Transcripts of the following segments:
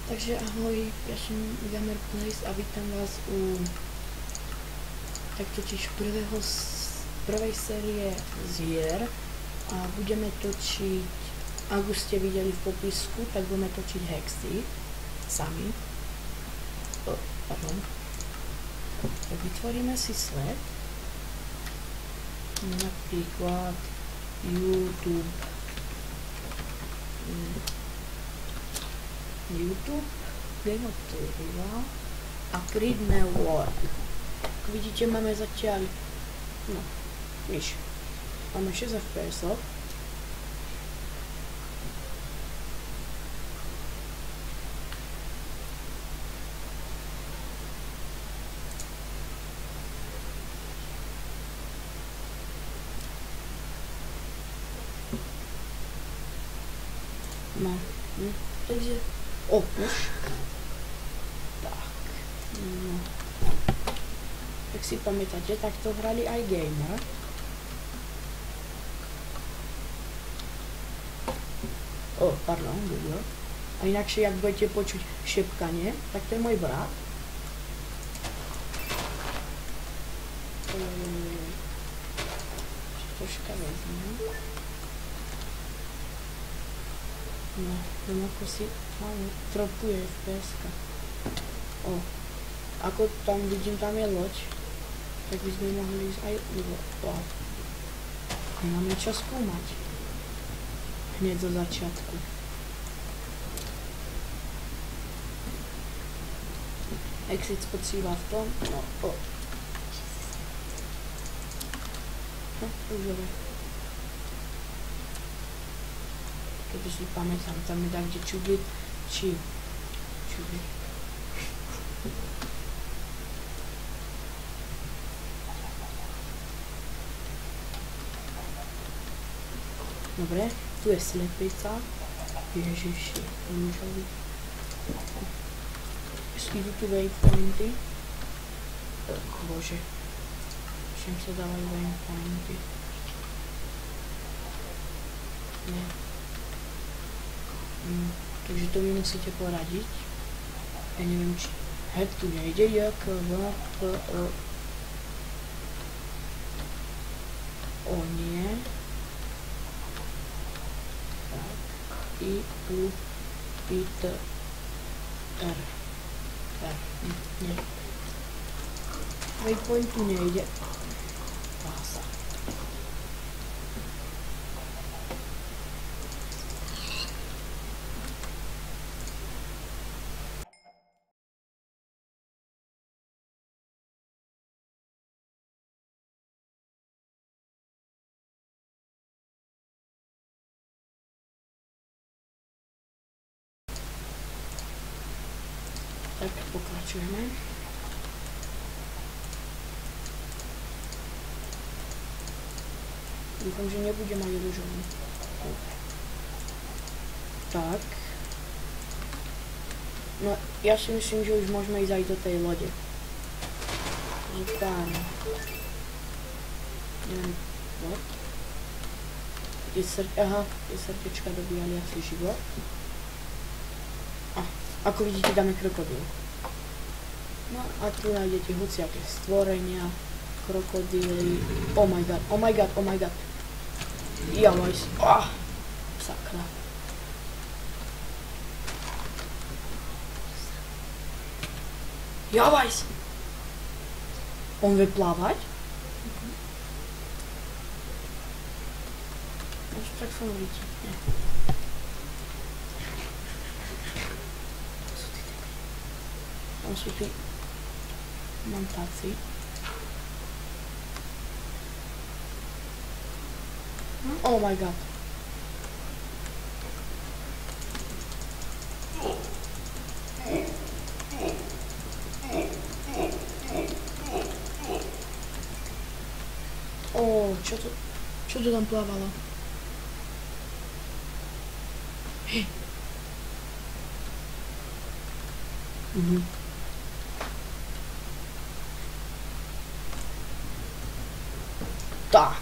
Takže ahoj, ja som Gamer Place a vítam vás u tak totiž prvej série z hier a budeme točiť, ak už ste videli v popisku, tak budeme točiť Hexy sami. Pardon. Tak vytvoríme si svet, napríklad YouTube, Game of Thrones a Pridne War. Ako vidíte, máme zatiaľ, no, nič. Máme 6 FPS-ov. No, takže už. Tak. No. Jak si pamätáte, tak to hrali aj gamer. Pardon, Google. A inakšie, jak budete počuť šepkanie, tak to je môj brat. Troška vezmem. No, ako si tropuje FPS-ka. Ako tam vidím, tam je loď, tak by sme mohli ísť aj nemáme čo skúmať hneď zo začiatku. Exit spočíva v tom, už je. Keby si pamätám, tam je tak, kde čudli, Dobre, tu je slepica. Ježiši, rúžový. Idú tu waypointy. Bože. Všem sa dávajú waypointy. Nie. Takže to vy musíte poradiť. Ja neviem, či head tu nejde, jak nie. Tak. I, U, I, T, R. Nie. Waypoint tu nejde. Pása. Tak pokračujeme. Dúfam, že nebude mať rúžový. Tak. No, ja si myslím, že už môžeme ísť aj do tej lode. Tam. Neviem, what? Je srdečka dobíjali asi život. Ako vidíte, dáme krokodíl. No a tu nájdete hociaké stvorenia, krokodíly. Oh my god. Javajs. Sakra. Javajs! On vie plávať? Až tak som vidí. Tam sú tí montáci. Oh my god. Čo to tam plávalo? Tak.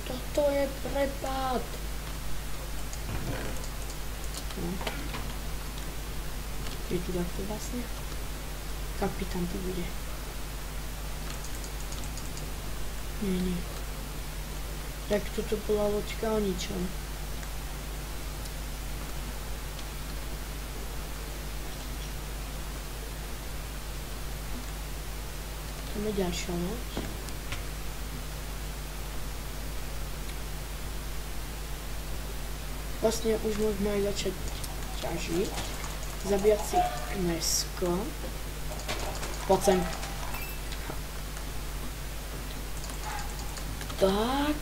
Toto je prepad. Je tu takto vlastne? Kapitán tu bude. Nie. Tak toto bola loďka o ničom. Tam je ďalšia loď. Vlastne už môžeme aj začať ťažiť. Zabíjať si mäsko. Poď sem. Tak.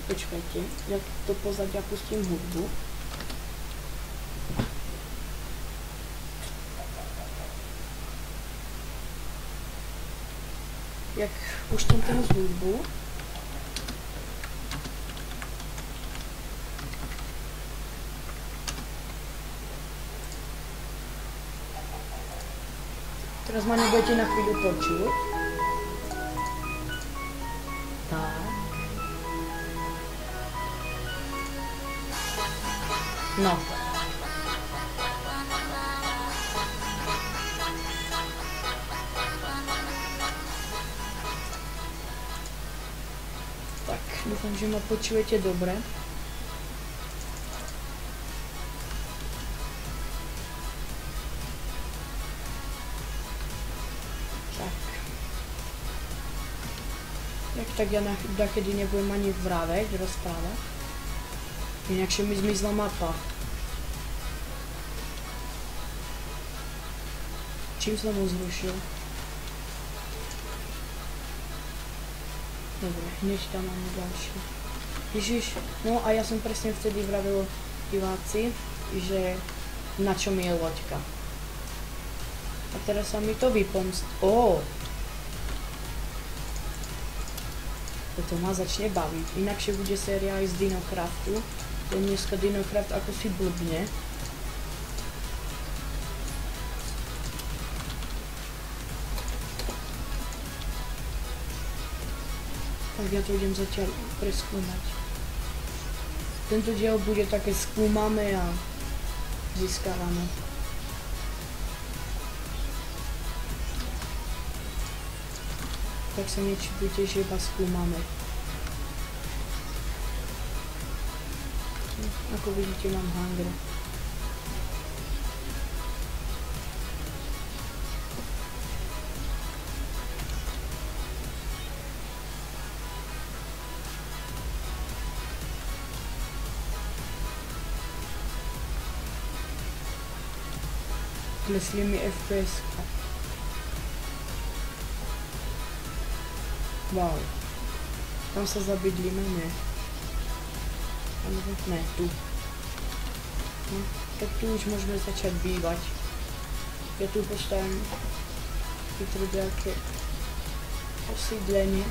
Počkajte, ja to pozadia pustím hudbu. Jak puštím teraz hudbu, teraz ma nebudete na chvíľu počuť. Tak. No. Tak, dúfam, že ma počujete dobre. Tak ja nakedy nebudem ani vraveť, rozprávať. Inakšie mi zmizla mapa. Čím som ho zrušil? Dobre, hneď tam máme ďalšie. Ježiš, no a ja som presne vtedy vravil diváci, že na čom je loďka. A teraz sa mi to vypomstilo. Toto ma začne baviť. Inakšie bude séria aj z Dinocraftu. To dneska Dinocraft ako si blbne. Tak ja to idem zatiaľ preskúmať. Tento diel bude také skúmame a získavame. Tak sa nečipujte, že iba skúmame. Ako vidíte, mám hunger. Klesli mi FPS-ka. Wow. Tam sa zabydlíme, ne. Ne, tu. No, tak tu už môžeme začať bývať. Ja tu postavím nejaké osídlenie.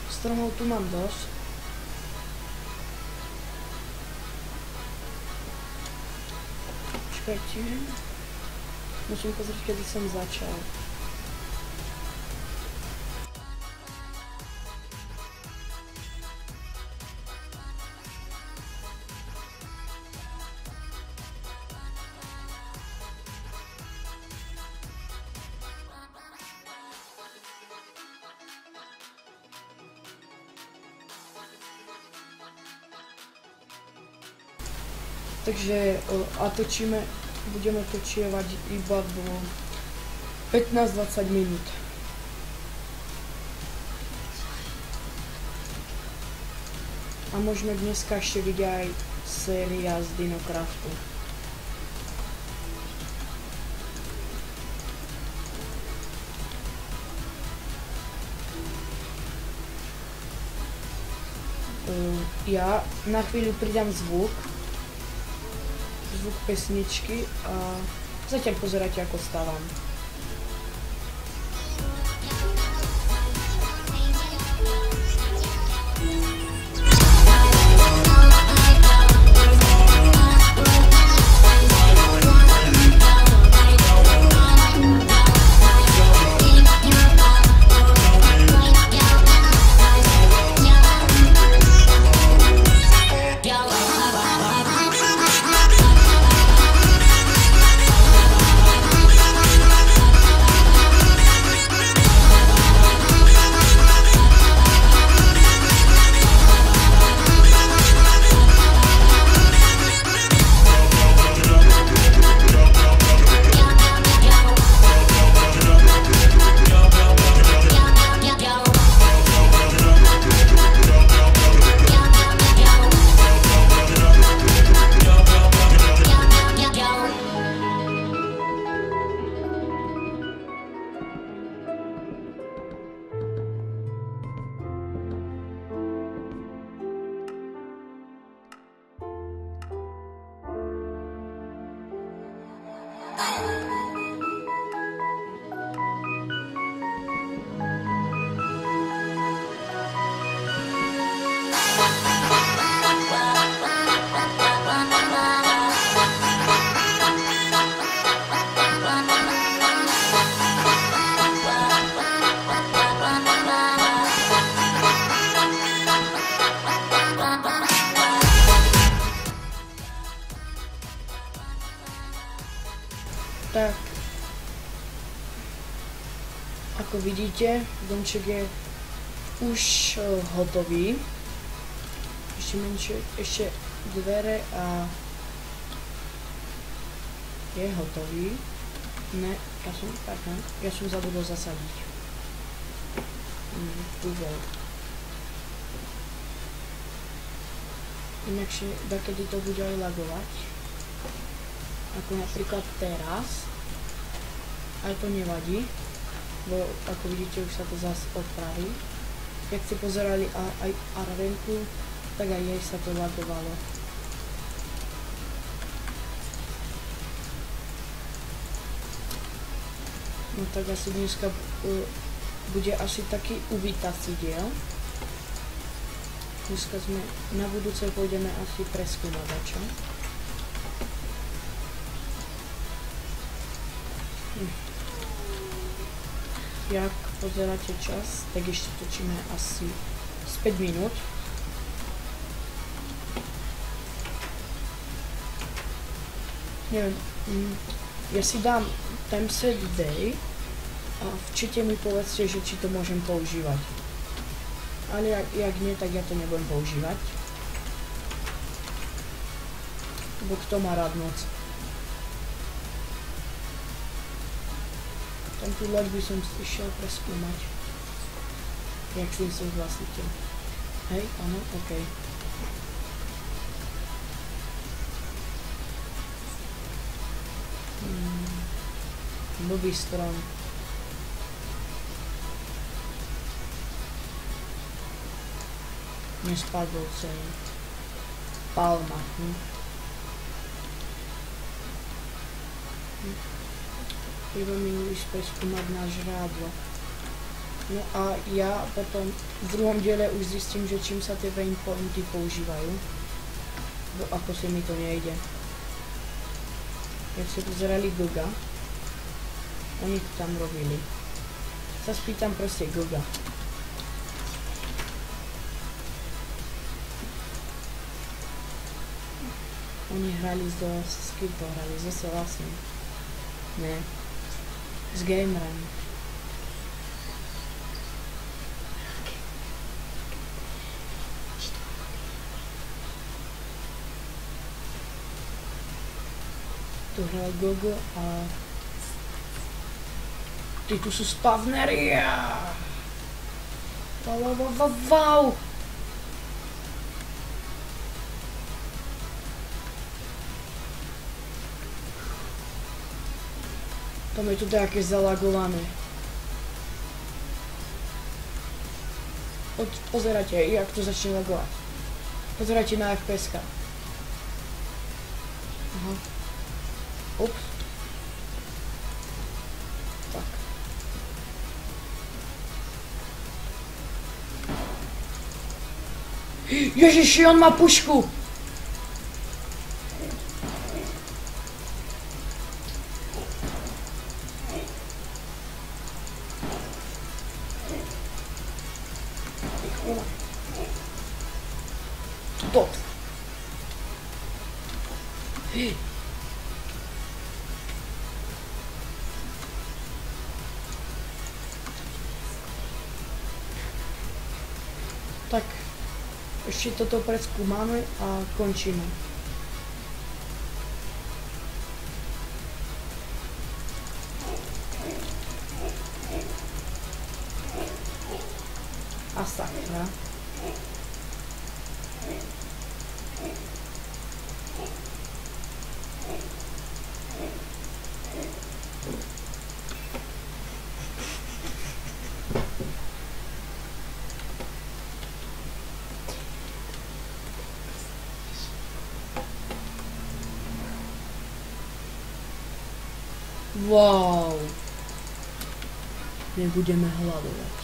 Stromov tu mám dosť. Počkajte. Musím pozrieť, kedy som začal. Takže budeme točievať iba do 15-20 minút. A možno dneska ešte vidia aj séria z Dinocraftu. Ja na chvíľu pridám zvuk pesničky a zatiaľ pozeráte, ako stávam. Ako vidíte, domček je už hotový. Ešte dvere a je hotový. Ne, ja som zabudol zasadiť. Tu bol. Inakšie, kedy to bude aj lagovať. Ako napríklad teraz. Aj to nevadí. Bo ako vidíte, už sa to zase opraví. Keď ste pozerali aj Arenku, tak aj jej sa to lagovalo. No tak asi dneska bude asi taký uvítací diel. Dneska na budúce pôjdeme asi preskúmať dačo. Jak pozeráte čas, tak ešte točíme asi z 5 minút. Neviem, ja si dám timeset day a v čite mi povedzte, že či to môžem používať. Ale jak nie, tak ja to nebudem používať. Bo kto má rád noc. Tam tu loď by som išiel preskúmať. Jak si súhlasíte. Hej, áno, okej. Blbý strom. Nespadol celý. Palma. Treba mi ísť preskúmať na žrádlo. No a ja potom v druhom diele už zistím, že čím sa tie vein pointy používajú. Bo ako si mi to nejde. Jak ste pozerali Goga, oni to tam robili. Sa spýtam proste Goga. Oni hrali s kým to hrali? So Selasim. Ne. S gamerem. Tu hral Gogo a ty tu sú spavnery. Wow. Tam je tu také zalagované. Pozerajte, jak to začne lagovať. Pozerajte na FPS-ka. Aha. Ups. Tak. Ježiši, on má pušku! Bot. Tak, ešte toto preskúmame a končíme. A sakra. Wow. Nebudeme hľadovať.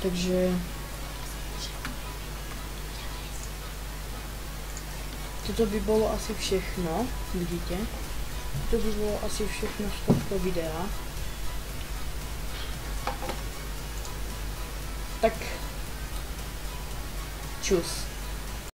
Takže toto by bolo asi všechno, vidíte? To by bolo asi všechno z tohto videa. Tak čus.